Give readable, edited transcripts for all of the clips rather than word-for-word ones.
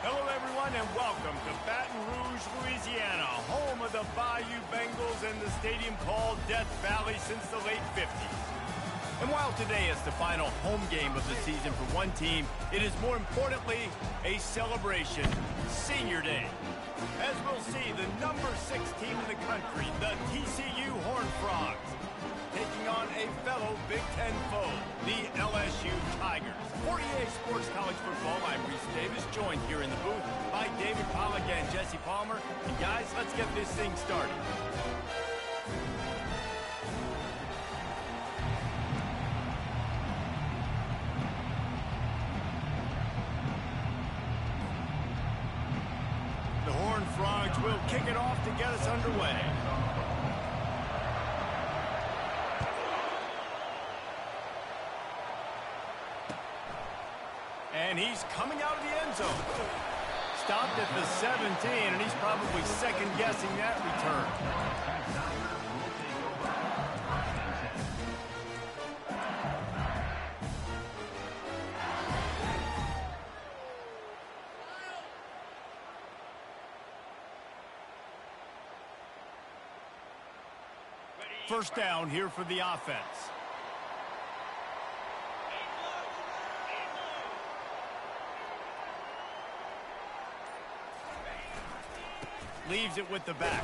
Hello, everyone, and welcome to Baton Rouge, Louisiana, home of the Bayou Bengals and the stadium called Death Valley since the late 50s. And while today is the final home game of the season for one team, it is more importantly a celebration, Senior Day. As we'll see, the number 6 team in the country, the TCU Horned Frogs, taking on a fellow Big Ten foe, the LSU Tigers. For EA Sports College Football, I'm Reese Davis, joined here in the booth by David Pollack and Jesse Palmer. And guys, let's get this thing started. The Horned Frogs will kick it off to get us underway. And he's coming out of the end zone. Stopped at the 17, and he's probably second-guessing that return. First down here for the offense. Leaves it with the back.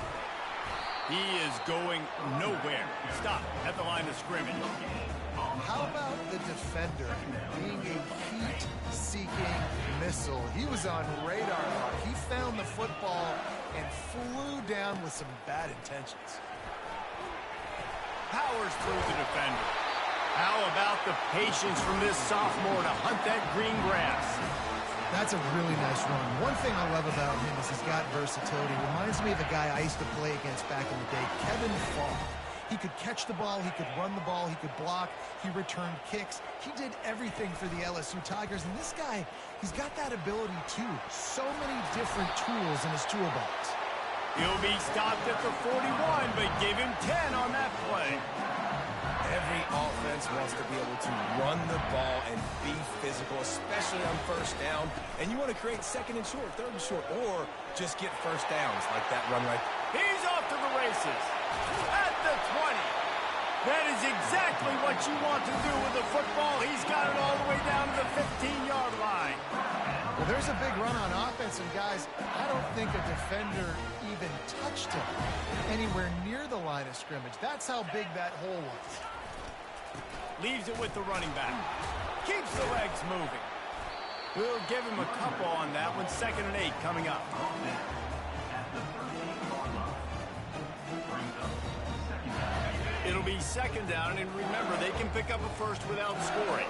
He is going nowhere. Stop at the line of scrimmage. How about the defender being a heat-seeking missile? He was on radar lock. He found the football and flew down with some bad intentions. Powers through the defender. How about the patience from this sophomore to hunt that green grass? That's a really nice run. One thing I love about him is he's got versatility. Reminds me of a guy I used to play against back in the day, Kevin Falk. He could catch the ball, he could run the ball, he could block, he returned kicks. He did everything for the LSU Tigers, and this guy, he's got that ability too. So many different tools in his toolbox. He'll be stopped at the 41, but give him 10 on that play. Every offense wants to be able to run the ball and be physical, especially on first down. And you want to create second and short, third and short, or just get first downs like that run right there. He's off to the races at the 20. That is exactly what you want to do with the football. He's got it all the way down to the 15-yard line. Well, there's a big run on offense, and guys, I don't think a defender even touched him anywhere near the line of scrimmage. That's how big that hole was. Leaves it with the running back. Keeps the legs moving. We'll give him a couple on that one. 2nd and 8 coming up. It'll be 2nd down, and remember, they can pick up a first without scoring.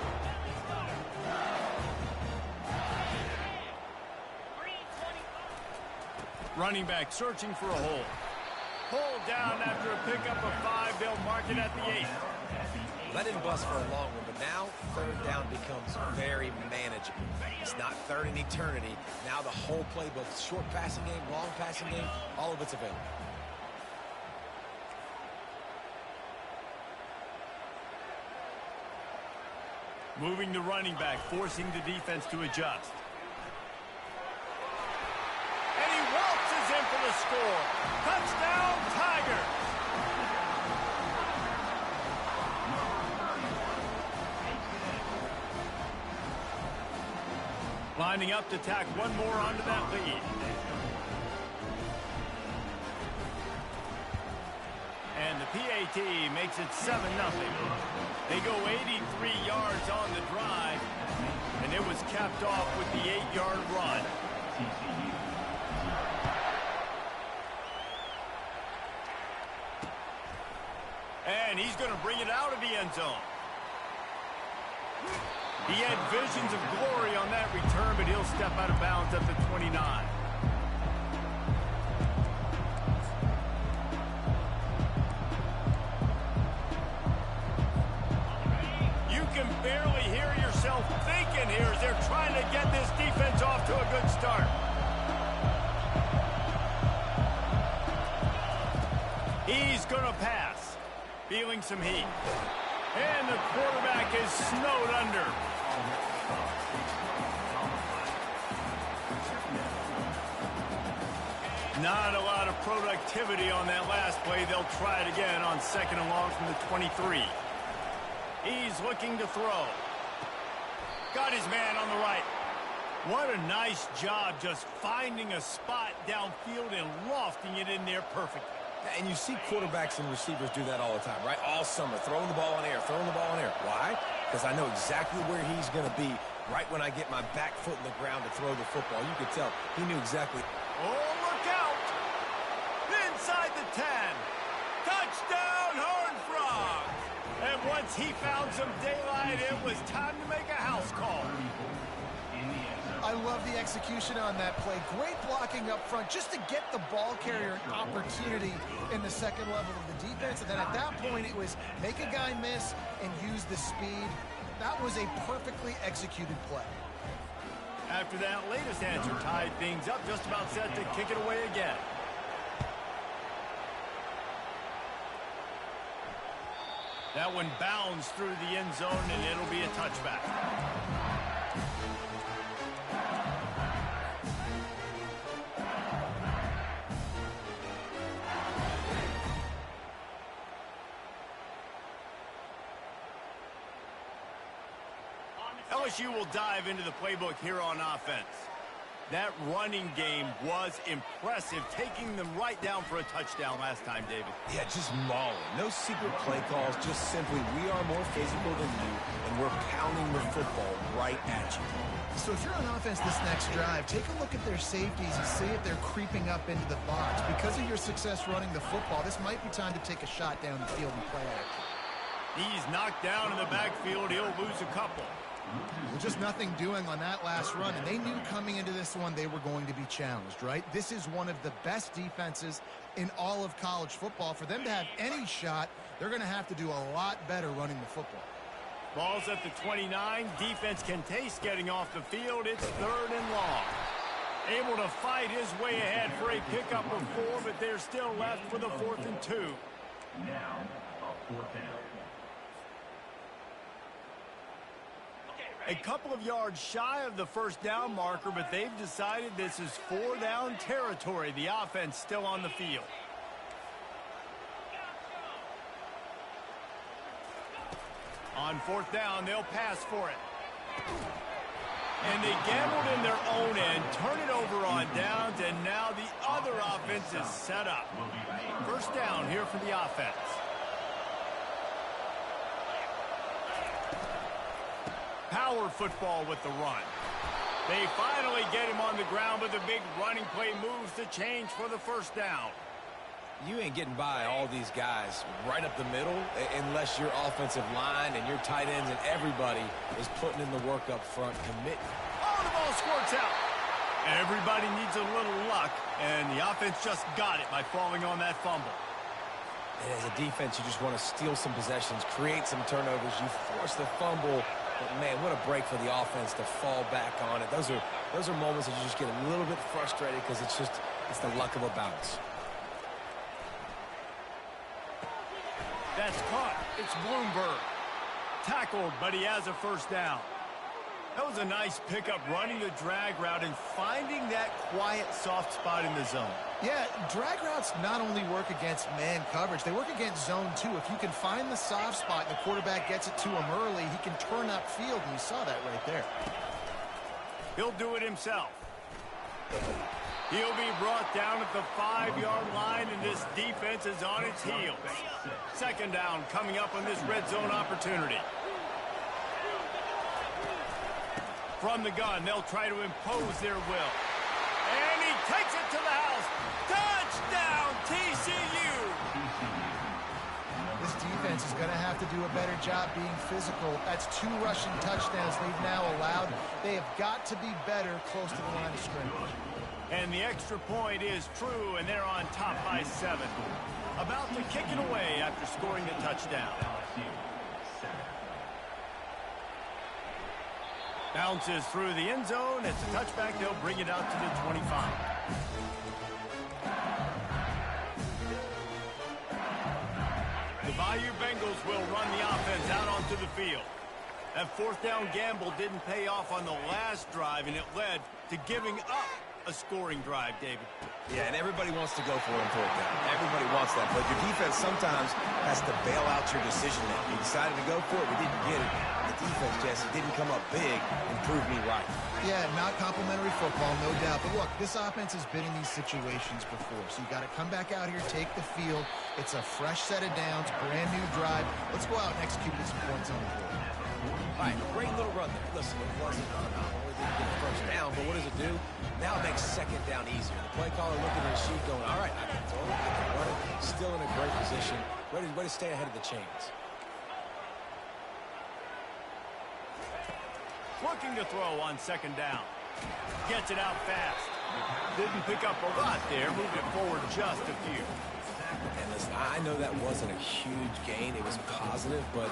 Running back searching for a hole. Pulled down after a pickup of 5. They'll mark it at the 8. Let him bust for a long one, but now 3rd down becomes very manageable. It's not 3rd in eternity. Now the whole playbook, short passing game, long passing game, all of it's available. Moving the running back, forcing the defense to adjust. And he waltzes in for the score. Touchdown, Tigers! Lining up to tack one more onto that lead. And the PAT makes it 7-0. They go 83 yards on the drive, and it was capped off with the 8-yard run. And he's going to bring it out of the end zone. He had visions of glory on that return, but he'll step out of bounds at the 29. You can barely hear yourself thinking here as they're trying to get this defense off to a good start. He's going to pass, feeling some heat. And the quarterback is snowed under. Not a lot of productivity on that last play. They'll try it again on 2nd and long from the 23. He's looking to throw. Got his man on the right. What a nice job just finding a spot downfield and lofting it in there perfectly. And you see quarterbacks and receivers do that all the time, right? All summer, throwing the ball in the air, throwing the ball in the air. Why? Because I know exactly where he's going to be right when I get my back foot in the ground to throw the football. You could tell he knew exactly. Oh, look out! Inside the 10. Touchdown, Horned Frog! And once he found some daylight, it was time to make a house call. I love the execution on that play. Great blocking up front just to get the ball carrier an opportunity in the second level of the defense. And then at that point, it was make a guy miss and use the speed. That was a perfectly executed play. After that latest answer tied things up, just about set to kick it away again. That one bounds through the end zone, and it'll be a touchback. LSU will dive into the playbook here on offense. That running game was impressive, taking them right down for a touchdown last time, David. Yeah, just mauling. No secret play calls, just simply we are more physical than you, and we're pounding the football right at you. So if you're on offense this next drive, take a look at their safeties and see if they're creeping up into the box. Because of your success running the football, this might be time to take a shot down the field and play action. He's knocked down in the backfield. He'll lose a couple. Well, just nothing doing on that last run, and they knew coming into this one they were going to be challenged, right? This is one of the best defenses in all of college football. For them to have any shot, they're going to have to do a lot better running the football. Ball's at the 29. Defense can taste getting off the field. It's 3rd and long. Able to fight his way ahead for a pickup of 4, but they're still left for the 4th and 2. Now, a 4th down. A couple of yards shy of the first down marker, but they've decided this is 4-down territory. The offense still on the field. On 4th down, they'll pass for it. And they gambled in their own end, turn it over on downs, and now the other offense is set up. 1st down here for the offense. Power football with the run. They finally get him on the ground, but the big running play moves the change for the 1st down. You ain't getting by all these guys right up the middle unless your offensive line and your tight ends and everybody is putting in the work up front, committing. Oh, the ball squirts out. Everybody needs a little luck, and the offense just got it by falling on that fumble. And as a defense, you just want to steal some possessions, create some turnovers. You force the fumble. But, man, what a break for the offense to fall back on it. Those are moments that you just get a little bit frustrated because it's the luck of a bounce. That's caught. It's Bloomberg. Tackled, but he has a 1st down. That was a nice pickup, running the drag route and finding that quiet, soft spot in the zone. Yeah, drag routes not only work against man coverage, they work against zone too. If you can find the soft spot and the quarterback gets it to him early, he can turn upfield, and you saw that right there. He'll do it himself. He'll be brought down at the 5-yard line, and this defense is on its heels. 2nd down coming up on this red zone opportunity. From the gun, they'll try to impose their will. And he takes it to the house. Touchdown, TCU! This defense is going to have to do a better job being physical. That's 2 rushing touchdowns they've now allowed. They have got to be better close to the line of scrimmage. And the extra point is true, and they're on top by 7. About to kick it away after scoring the touchdown. Bounces through the end zone. It's a touchback. They'll bring it out to the 25. The Bayou Bengals will run the offense out onto the field. That 4th down gamble didn't pay off on the last drive, and it led to giving up a scoring drive, David. Yeah, and everybody wants to go for it on fourth down. Everybody wants that, but your defense sometimes has to bail out your decision-making. You decided to go for it, we didn't get it. The defense, Jesse, didn't come up big and prove me right. Yeah, not complimentary football, no doubt. But look, this offense has been in these situations before, so you got to come back out here, take the field. It's a fresh set of downs, brand new drive. Let's go out and execute with some points on the board. All right, great little run there. Listen, it wasn't phenomenal. It didn't get the first down, but what does it do? Now it makes second down easier. The play caller looking at his sheet going, all right, I can throw it, I can run it. Still in a great position. Ready to stay ahead of the chains. Looking to throw on second down. Gets it out fast. Didn't pick up a lot there. Moved it forward just a few. And listen, I know that wasn't a huge gain. It was positive, but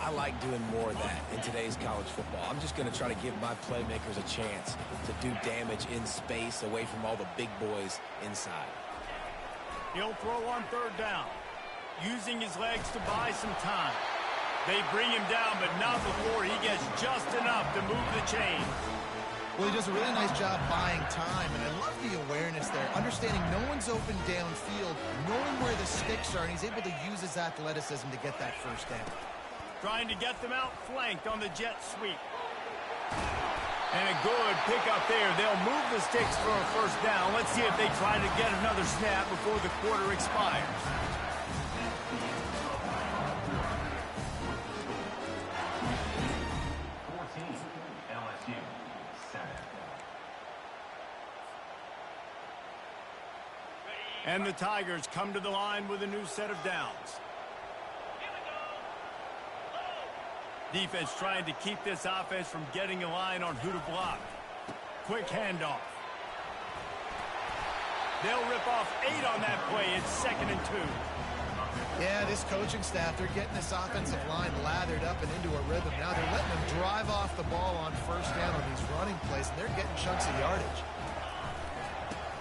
I like doing more of that in today's college football. I'm just going to try to give my playmakers a chance to do damage in space away from all the big boys inside. He'll throw on third down, using his legs to buy some time. They bring him down, but not before he gets just enough to move the chain. Well, he does a really nice job buying time, and I love the awareness there. Understanding no one's open downfield, knowing where the sticks are, and he's able to use his athleticism to get that first down. Trying to get them outflanked on the jet sweep. And a good pickup there. They'll move the sticks for a first down. Let's see if they try to get another snap before the quarter expires. And the Tigers come to the line with a new set of downs. Defense trying to keep this offense from getting a line on who to block. Quick handoff. They'll rip off 8 on that play. It's 2nd and 2. Yeah, this coaching staff, they're getting this offensive line lathered up and into a rhythm. Now they're letting them drive off the ball on first down on these running plays, and they're getting chunks of yardage.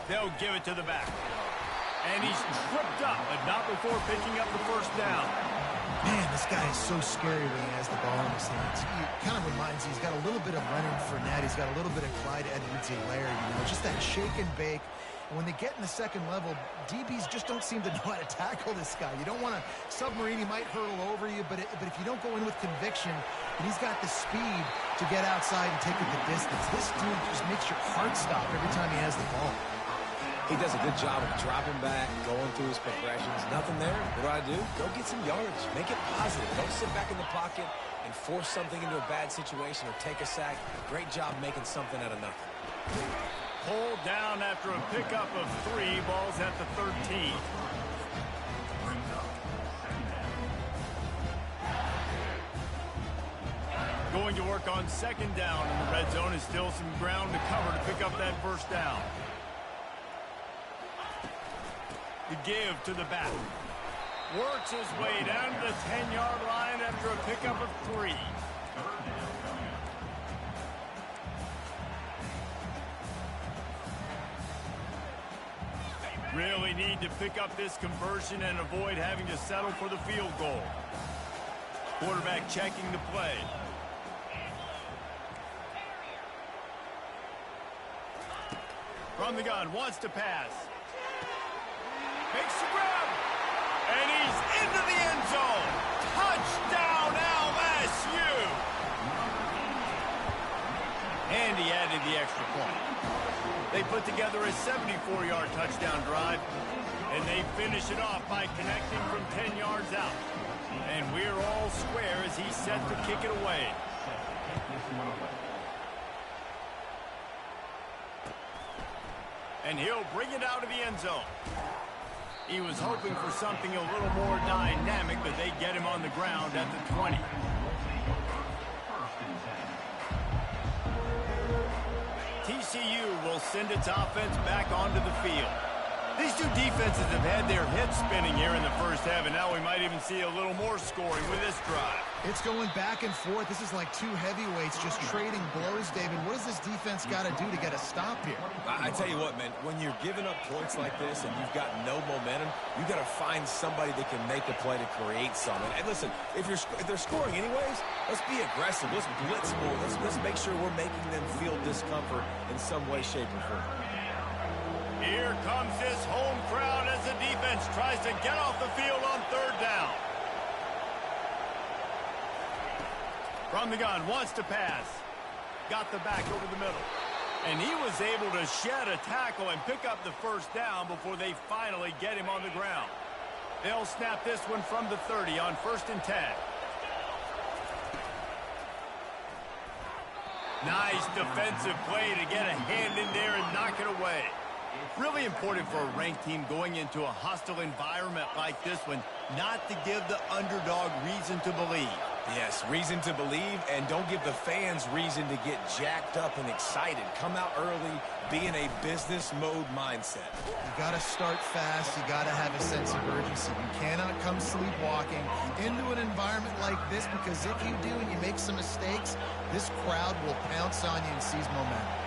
They'll give it to the back. And he's tripped up, but not before picking up the first down. Man, this guy is so scary when he has the ball in his hands. He kind of reminds me, he's got a little bit of Leonard Fournette. He's got a little bit of Clyde Edwards-Helaire, you know, just that shake and bake. And when they get in the second level, DBs just don't seem to know how to tackle this guy. You don't want to submarine. He might hurtle over you, but if you don't go in with conviction, and he's got the speed to get outside and take it the distance, this dude just makes your heart stop every time he has the ball. He does a good job of dropping back, going through his progressions. Nothing there. What do? Go get some yardage. Make it positive. Don't sit back in the pocket and force something into a bad situation or take a sack. Great job making something out of nothing. Pulled down after a pickup of 3. Balls at the 13. Going to work on second down in the red zone. Is still some ground to cover to pick up that first down. The give to the back. Works his way down to the 10-yard line after a pickup of 3. Really need to pick up this conversion and avoid having to settle for the field goal. Quarterback checking the play. From the gun, wants to pass. Makes the grab, and he's into the end zone. Touchdown, LSU! And he added the extra point. They put together a 74-yard touchdown drive, and they finish it off by connecting from 10 yards out. And we're all square as he's set to kick it away. And he'll bring it out of the end zone. He was hoping for something a little more dynamic, but they get him on the ground at the 20. TCU will send its offense back onto the field. These two defenses have had their heads spinning here in the first half, and now we might even see a little more scoring with this drive. It's going back and forth. This is like two heavyweights just trading blows, David. What does this defense got to do to get a stop here? I tell you what, man, when you're giving up points like this and you've got no momentum, you got to find somebody that can make a play to create something. And listen, if they're scoring anyways, let's be aggressive. Let's blitz more. Let's make sure we're making them feel discomfort in some way, shape, or form. Here comes this home crowd as the defense tries to get off the field on third down. From the gun, wants to pass. Got the back over the middle. And he was able to shed a tackle and pick up the first down before they finally get him on the ground. They'll snap this one from the 30 on 1st and 10. Nice defensive play to get a hand in there and knock it away. Really important for a ranked team going into a hostile environment like this one not to give the underdog reason to believe. Yes, reason to believe, and don't give the fans reason to get jacked up and excited. Come out early, be in a business mode mindset. You got to start fast. You got to have a sense of urgency. You cannot come sleepwalking into an environment like this, because if you do and you make some mistakes, this crowd will pounce on you and seize momentum.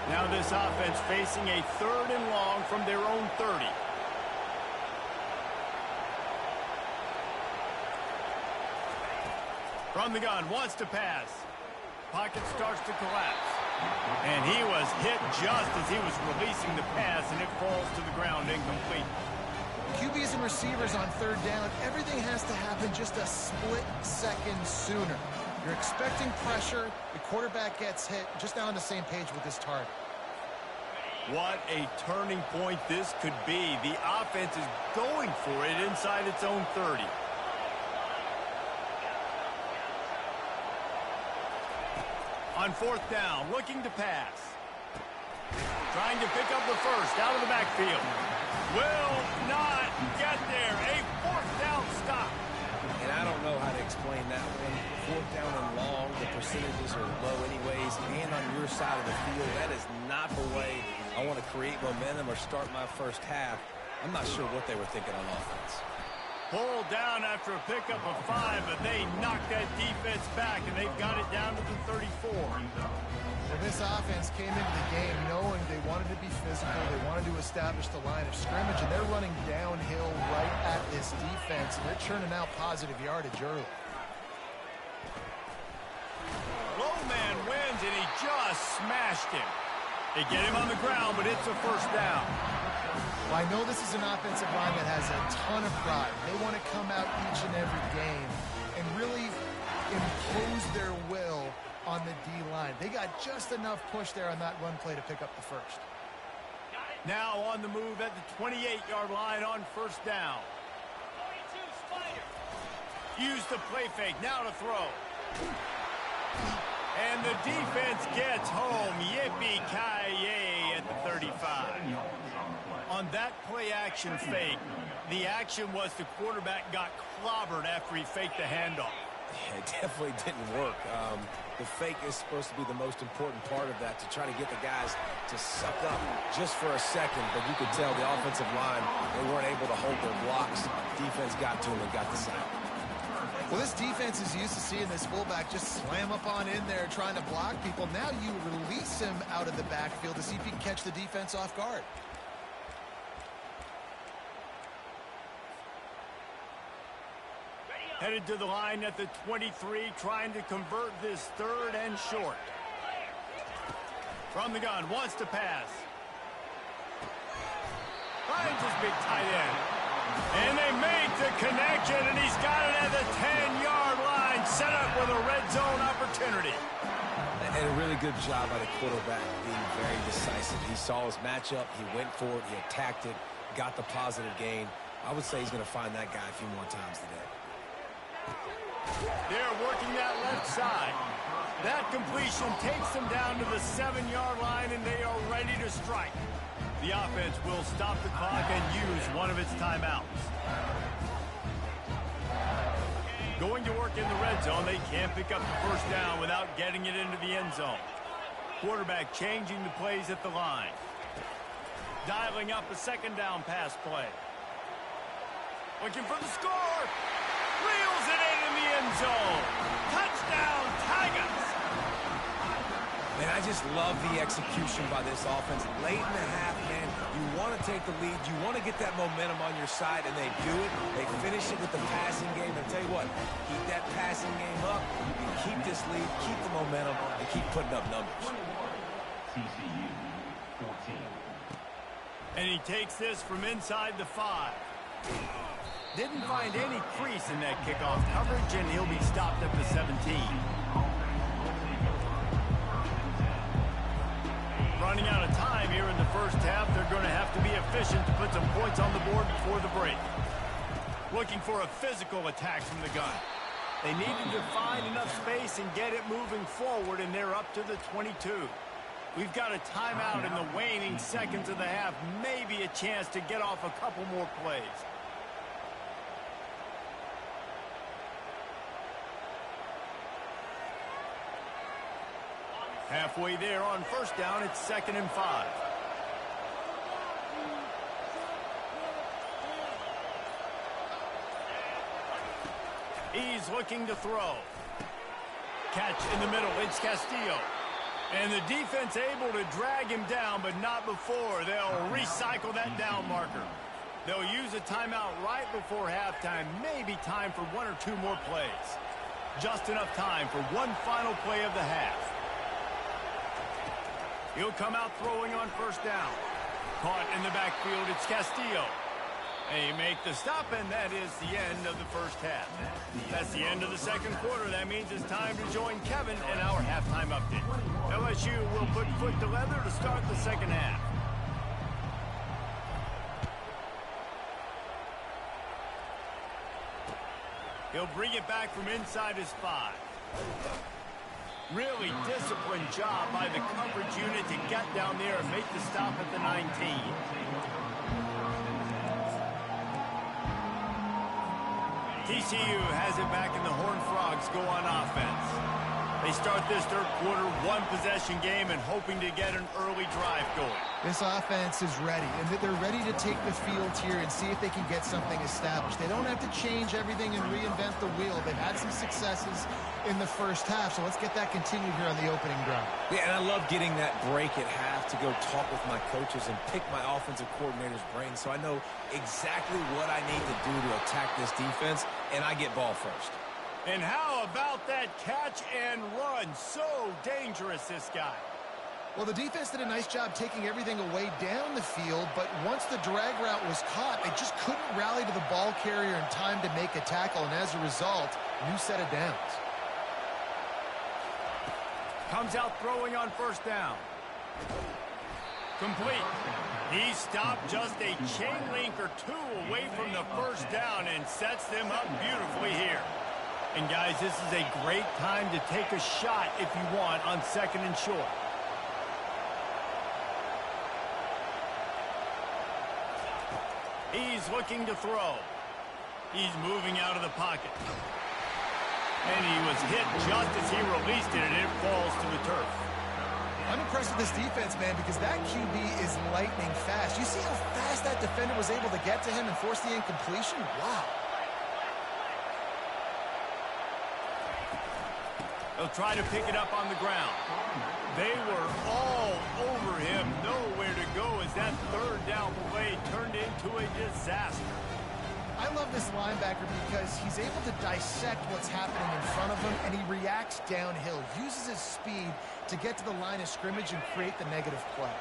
Now this offense facing a 3rd and long from their own 30. From the gun, wants to pass. Pocket starts to collapse. And he was hit just as he was releasing the pass, and it falls to the ground incomplete. QBs and receivers on 3rd down, everything has to happen just a split second sooner. You're expecting pressure, the quarterback gets hit, just not on the same page with his target. What a turning point this could be. The offense is going for it inside its own 30. On 4th down, looking to pass. Trying to pick up the first out of the backfield. Will not get there. A 4th down stop. And I don't know how to explain that one. 4th down and long, the percentages are low anyways, and on your side of the field, that is not the way I want to create momentum or start my first half. I'm not sure what they were thinking on offense. Pulled down after a pickup of 5, but they knocked that defense back, and they've got it down to the 34. Well, this offense came into the game knowing they wanted to be physical, they wanted to establish the line of scrimmage, and they're running downhill right at this defense, and they're churning out positive yardage early. Low man wins, and he just smashed him. They get him on the ground, but it's a 1st down. Well, I know this is an offensive line that has a ton of pride. They want to come out each and every game and really impose their will on the D-line. They got just enough push there on that run play to pick up the first. Now on the move at the 28-yard line on 1st down. Use the play fake, now to throw. And the defense gets home. Yippee-ki-yay at the 35. On that play-action fake, the action was the quarterback got clobbered after he faked the handoff. Yeah, it definitely didn't work. The fake is supposed to be the most important part of that, to try to get the guys to suck up just for a second. But you could tell the offensive line, they weren't able to hold their blocks. Defense got to them and got the sack. Well, this defense is used to seeing this fullback just slam up on in there trying to block people. Now you release him out of the backfield to see if you can catch the defense off guard. Headed to the line at the 23, trying to convert this 3rd and short. From the gun, wants to pass. Finds his big tight end. And they make the connection, and he's got it at the 10-yard line, set up with a red zone opportunity. And a really good job by the quarterback being very decisive. He saw his matchup, he went for it, he attacked it, got the positive gain. I would say he's going to find that guy a few more times today. They're working that left side. That completion takes them down to the 7-yard line, and they are ready to strike. The offense will stop the clock and use one of its timeouts. Going to work in the red zone, they can't pick up the 1st down without getting it into the end zone. Quarterback changing the plays at the line. Dialing up a 2nd down pass play. Looking for the score. Reels it in the end zone. Touchdown, Tigers. Man, I just love the execution by this offense. Late in the half, man, you want to take the lead. You want to get that momentum on your side, and they do it. They finish it with the passing game. And I'll tell you what, keep that passing game up. You can keep this lead, keep the momentum, and keep putting up numbers. TCU 14. And he takes this from inside the 5. Didn't find any crease in that kickoff coverage, and he'll be stopped at the 17. Running out of time here in the first half, they're going to have to be efficient to put some points on the board before the break. Looking for a physical attack from the gun. They needed to find enough space and get it moving forward, and they're up to the 22. We've got a timeout in the waning seconds of the half. Maybe a chance to get off a couple more plays. Halfway there on first down, it's 2nd and 5. He's looking to throw. Catch in the middle, it's Castillo. And the defense able to drag him down, but not before. They'll recycle that down marker. They'll use a timeout right before halftime. Maybe time for 1 or 2 more plays. Just enough time for one final play of the half. He'll come out throwing on first down. Caught in the backfield, it's Castillo. They make the stop, and that is the end of the first half. That's the end of the second quarter. That means it's time to join Kevin in our halftime update. LSU will put foot to leather to start the second half. He'll bring it back from inside his 5. Really disciplined job by the coverage unit to get down there and make the stop at the 19. TCU has it back, and the Horned Frogs go on offense. They start this third quarter one-possession game and hoping to get an early drive going. This offense is ready, and they're ready to take the field here and see if they can get something established. They don't have to change everything and reinvent the wheel. They've had some successes in the first half, so let's get that continued here on the opening drive. Yeah, and I love getting that break at half to go talk with my coaches and pick my offensive coordinator's brain so I know exactly what I need to do to attack this defense, and I get ball first. And how about that catch and run? So dangerous, this guy. Well, the defense did a nice job taking everything away down the field, but once the drag route was caught, they just couldn't rally to the ball carrier in time to make a tackle, and as a result, new set of downs. Comes out throwing on first down. Complete. He stopped just a chain link or 2 away from the first down and sets them up beautifully here. And guys, this is a great time to take a shot if you want on 2nd and short. He's looking to throw. He's moving out of the pocket. And he was hit just as he released it, and it falls to the turf. I'm impressed with this defense, man, because that QB is lightning fast. You see how fast that defender was able to get to him and force the incompletion? Wow. They'll try to pick it up on the ground. They were all over him. Nowhere to go as that third down play turned into a disaster. I love this linebacker because he's able to dissect what's happening in front of him, and he reacts downhill, uses his speed to get to the line of scrimmage and create the negative play.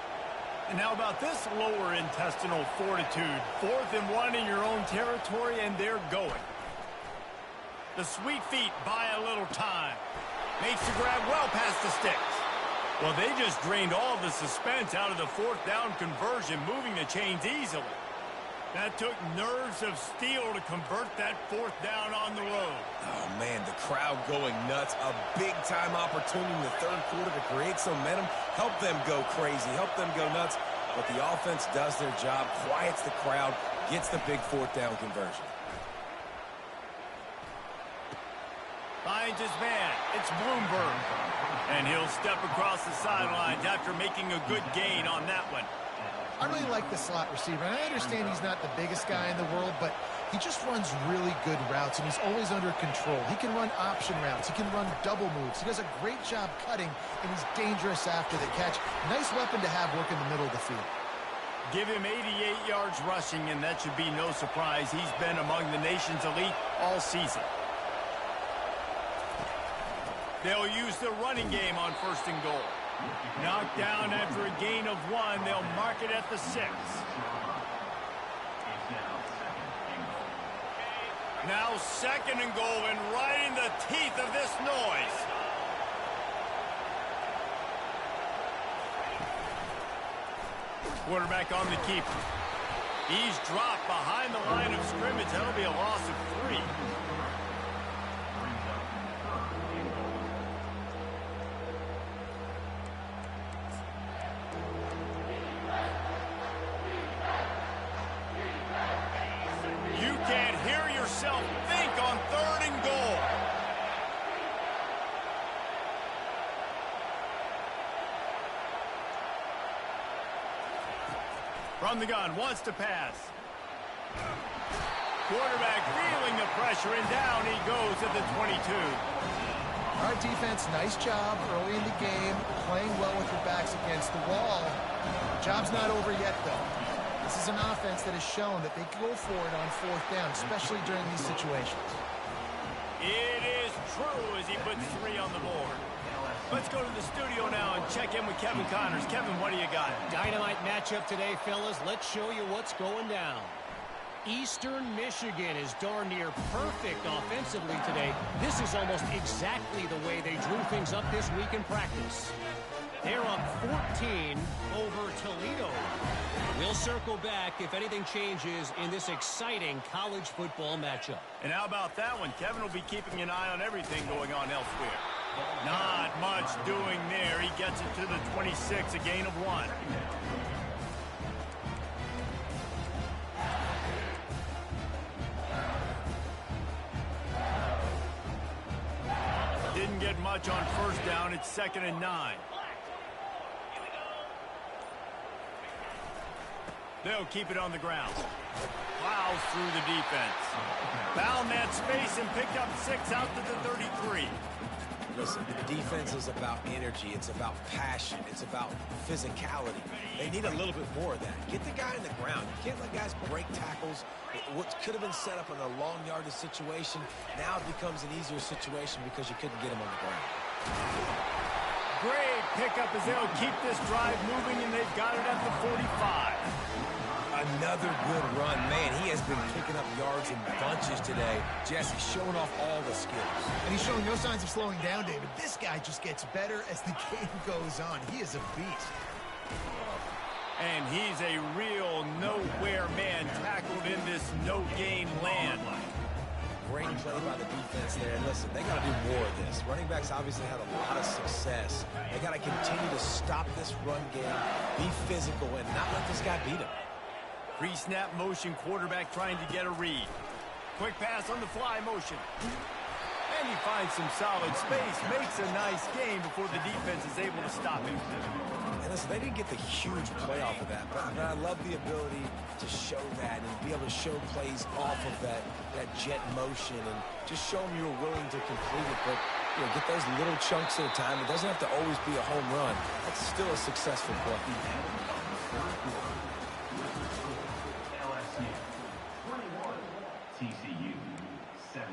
And how about this lower intestinal fortitude? 4th and 1 in your own territory, and they're going. The sweet feet buy a little time. Makes the grab well past the sticks. Well, they just drained all the suspense out of the 4th down conversion, moving the chains easily. That took nerves of steel to convert that 4th down on the road. Oh, man, the crowd going nuts. A big-time opportunity in the third quarter to create some momentum, help them go crazy, help them go nuts. But the offense does their job, quiets the crowd, gets the big 4th down conversion. Finds his man. It's Bloomberg. And he'll step across the sidelines after making a good gain on that one. I really like the slot receiver, and I understand he's not the biggest guy in the world, but he just runs really good routes, and he's always under control. He can run option routes. He can run double moves. He does a great job cutting, and he's dangerous after the catch. Nice weapon to have work in the middle of the field. Give him 88 yards rushing, and that should be no surprise. He's been among the nation's elite all season. They'll use the running game on 1st and goal. Knocked down after a gain of 1. They'll mark it at the 6. Now 2nd and goal, and right in the teeth of this noise. Quarterback on the keeper. He's dropped behind the line of scrimmage. That'll be a loss of 3. You can't hear yourself think on 3rd and goal. From the gun, wants to pass. Quarterback feeling the pressure, and down he goes at the 22. Our defense, nice job early in the game, playing well with their backs against the wall. The job's not over yet, though. This is an offense that has shown that they can go for it on 4th down, especially during these situations. It is true as he puts 3 on the board. Let's go to the studio now and check in with Kevin Connors. Kevin, what do you got? Dynamite matchup today, fellas. Let's show you what's going down. Eastern Michigan is darn near perfect offensively today. This is almost exactly the way they drew things up this week in practice. They're up 14 over Toledo. We'll circle back if anything changes in this exciting college football matchup. And how about that one? Kevin will be keeping an eye on everything going on elsewhere. Not much doing there. He gets it to the 26, a gain of 1. Didn't get much on 1st down. It's 2nd and 9. They'll keep it on the ground. Plows through the defense. Found that space and picked up 6 out to the 33. Listen, defense is about energy. It's about passion. It's about physicality. They need a little bit more of that. Get the guy in the ground. You can't let guys break tackles. What could have been set up in a long yardage situation, now it becomes an easier situation because you couldn't get him on the ground. Great pickup as they'll keep this drive moving, and they've got it at the 45. Another good run. Man, he has been picking up yards in bunches today. Jesse showing off all the skills. And he's showing no signs of slowing down, David. This guy just gets better as the game goes on. He is a beast. And he's a real nowhere man tackled in this no-gain land. Great play by the defense there. And listen, they got to do more of this. Running backs obviously had a lot of success. They got to continue to stop this run game, be physical, and not let this guy beat him. Pre-snap motion, quarterback trying to get a read. Quick pass on the fly motion. And he finds some solid space, makes a nice game before the defense is able to stop him. And listen, they didn't get the huge play off of that, but I love the ability to show that and be able to show plays off of that jet motion and just show them you're willing to complete it. But you know, get those little chunks at a time. It doesn't have to always be a home run. That's still a successful play. LSU 21, TCU 17.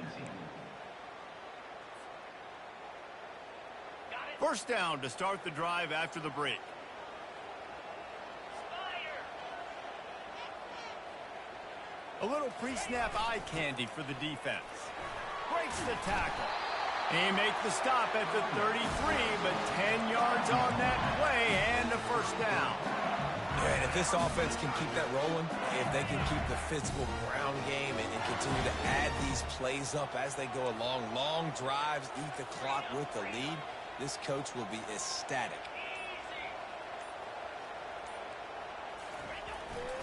First down to start the drive after the break. A little pre-snap eye candy for the defense. Breaks the tackle. He makes the stop at the 33, but 10 yards on that play and a first down. Yeah, and if this offense can keep that rolling, if they can keep the physical ground game and continue to add these plays up as they go along, long drives, eat the clock with the lead, this coach will be ecstatic.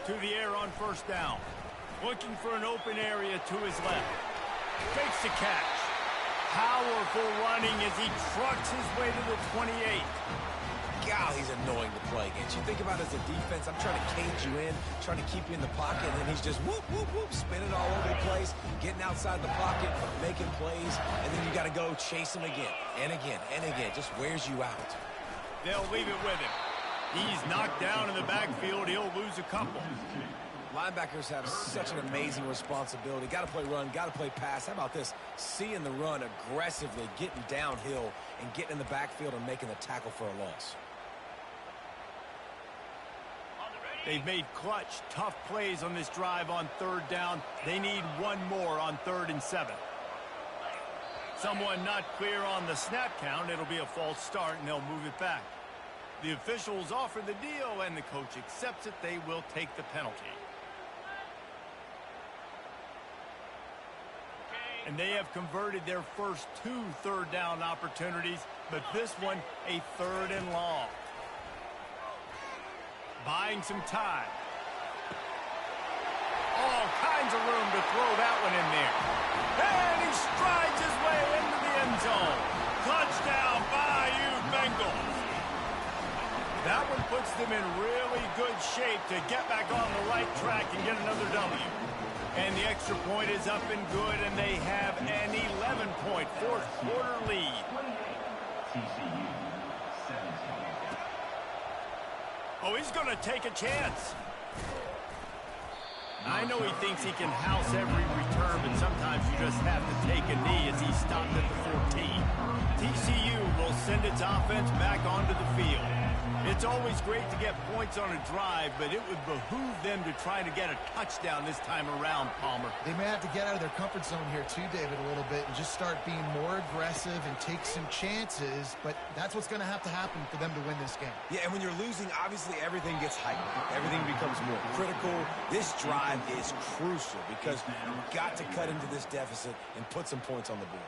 To the air on first down. Looking for an open area to his left. Fakes the catch. Powerful running as he trucks his way to the 28. God, he's annoying to play against. You think about it as a defense, I'm trying to cage you in, trying to keep you in the pocket, and then he's just whoop, whoop, whoop, spinning all over the place, getting outside the pocket, making plays, and then you got to go chase him again, and again, and again. Just wears you out. They'll leave it with him. He's knocked down in the backfield. He'll lose a couple. Linebackers have such an amazing responsibility. Got to play run, got to play pass. How about this? Seeing the run aggressively, getting downhill, and getting in the backfield and making the tackle for a loss. They've made clutch, tough plays on this drive on third down. They need one more on 3rd and 7. Someone not clear on the snap count. It'll be a false start, and they'll move it back. The officials offer the deal, and the coach accepts it. They will take the penalty. And they have converted their first 2 third down opportunities, but this one a 3rd and long. Buying some time. All kinds of room to throw that one in there. And he strides his way into the end zone. Touchdown, Bayou Bengals. That one puts them in really good shape to get back on the right track and get another W. And the extra point is up and good, and they have an 11-point fourth quarter lead. TCU 17. Oh, he's going to take a chance. I know he thinks he can house every return, but sometimes you just have to take a knee as he stopped at the 14. TCU will send its offense back onto the field. It's always great to get points on a drive, but it would behoove them to try to get a touchdown this time around, Palmer. They may have to get out of their comfort zone here too, David, a little bit and just start being more aggressive and take some chances, but that's what's going to happen for them to win this game. Yeah, and when you're losing, obviously everything gets heightened. Everything becomes more critical. This drive is crucial because you've got to cut into this deficit and put some points on the board.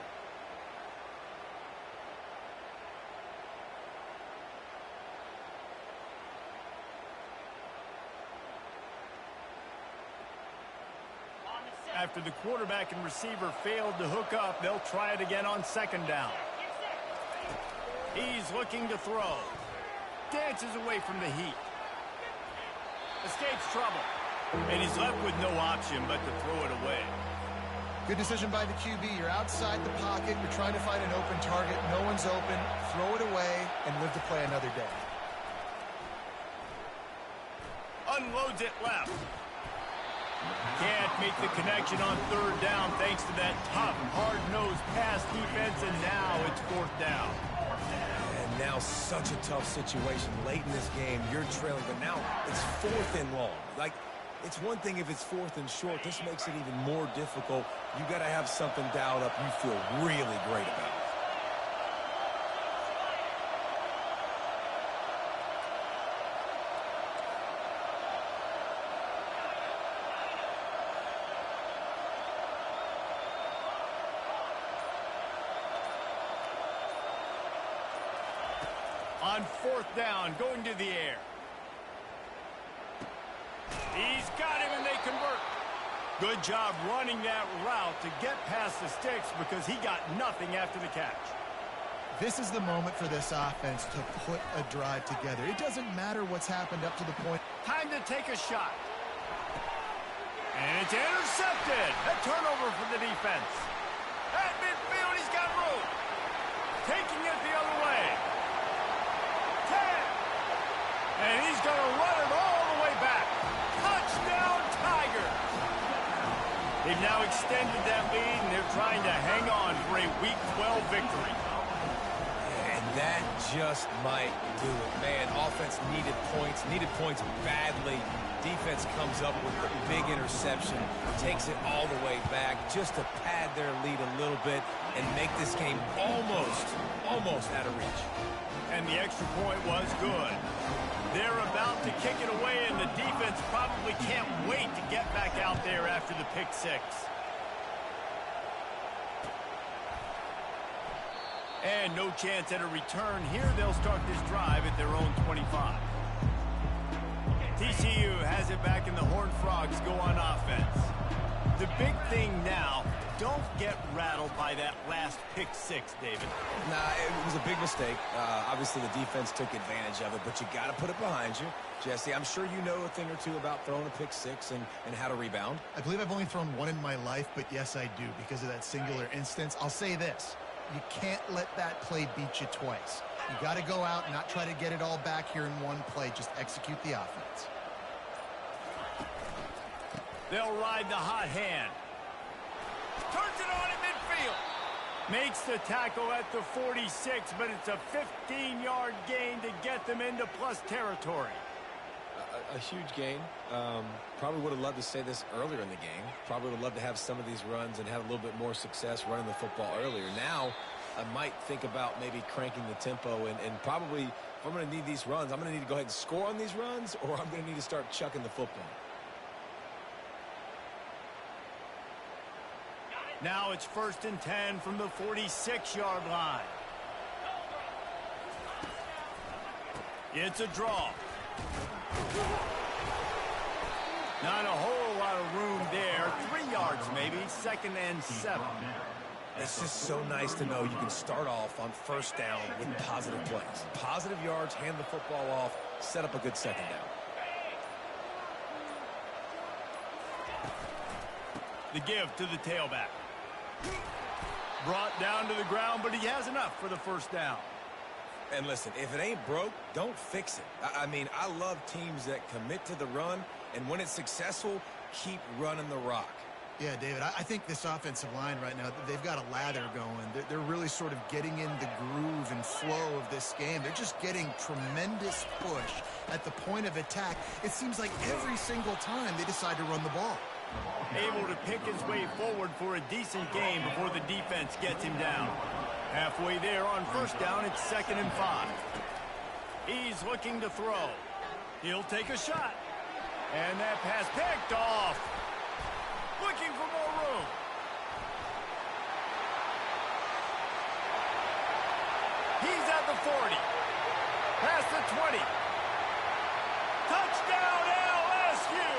After the quarterback and receiver failed to hook up, they'll try it again on 2nd down. He's looking to throw. Dances away from the heat. Escapes trouble. And he's left with no option but to throw it away. Good decision by the QB. You're outside the pocket. You're trying to find an open target. No one's open. Throw it away and live to play another day. Unloads it left. Can't make the connection on 3rd down thanks to that tough, hard-nosed pass defense, and now it's 4th down. And now such a tough situation late in this game. You're trailing, but now it's 4th and long. Like, it's one thing if it's 4th and short. This makes it even more difficult. You got to have something dialed up you feel really great about. On 4th down, going to the air. He's got him, and they convert. Good job running that route to get past the sticks because he got nothing after the catch. This is the moment for this offense to put a drive together. It doesn't matter what's happened up to the point. Time to take a shot. And it's intercepted. A turnover for the defense. At midfield, he's got room. Taking it the other way. 10. And he's going to run it all the way back. Touchdown, Tigers. They've now extended that lead, and they're trying to hang on for a Week 12 victory. And that just might do it. Man, offense needed points badly. Defense comes up with the big interception, takes it all the way back just to pad their lead a little bit and make this game almost out of reach. And the extra point was good. They're about to kick it away, and the defense probably can't wait to get back out there after the pick six. And no chance at a return here. They'll start this drive at their own 25. TCU has it back, and the Horned Frogs go on offense. The big thing now, don't get rattled by that last pick six, David. Nah, it was a big mistake. Obviously, the defense took advantage of it, but you got to put it behind you. Jesse, I'm sure you know a thing or two about throwing a pick six and how to rebound. I believe I've only thrown one in my life, but yes, I do because of that singular instance. I'll say this. You can't let that play beat you twice. You got to go out and not try to get it all back here in one play. Just execute the offense. They'll ride the hot hand. Turns it on in midfield. Makes the tackle at the 46, but it's a 15-yard gain to get them into plus territory. A huge gain. Probably would have loved to say this earlier in the game. Probably would have loved to have some of these runs and have a little bit more success running the football earlier. Now, I might think about maybe cranking the tempo and probably, if I'm going to need these runs, I'm going to need to go ahead and score on these runs, or I'm going to need to start chucking the football. Now it's 1st and 10 from the 46-yard line. It's a draw. Not a whole lot of room there. 3 yards maybe. 2nd and 7. It's just so nice to know you can start off on 1st down with positive plays. Positive yards, hand the football off, set up a good 2nd down. The give to the tailback. Brought down to the ground, but he has enough for the 1st down. And listen, if it ain't broke, don't fix it. I mean, I love teams that commit to the run, and when it's successful, keep running the rock. Yeah, David, I think this offensive line right now, they've got a lather going. They're really sort of getting in the groove and flow of this game. They're just getting tremendous push at the point of attack. It seems like every single time they decide to run the ball. Able to pick his way forward for a decent game before the defense gets him down. Halfway there on 1st down, it's 2nd and 5. He's looking to throw. He'll take a shot. And that pass picked off. Looking for more room. He's at the 40. Past the 20. Touchdown LSU.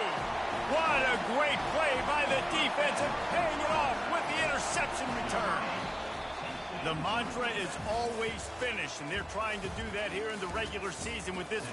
What a great play by the defense and paying it off with the interception return. The mantra is always finish, and they're trying to do that here in the regular season with this.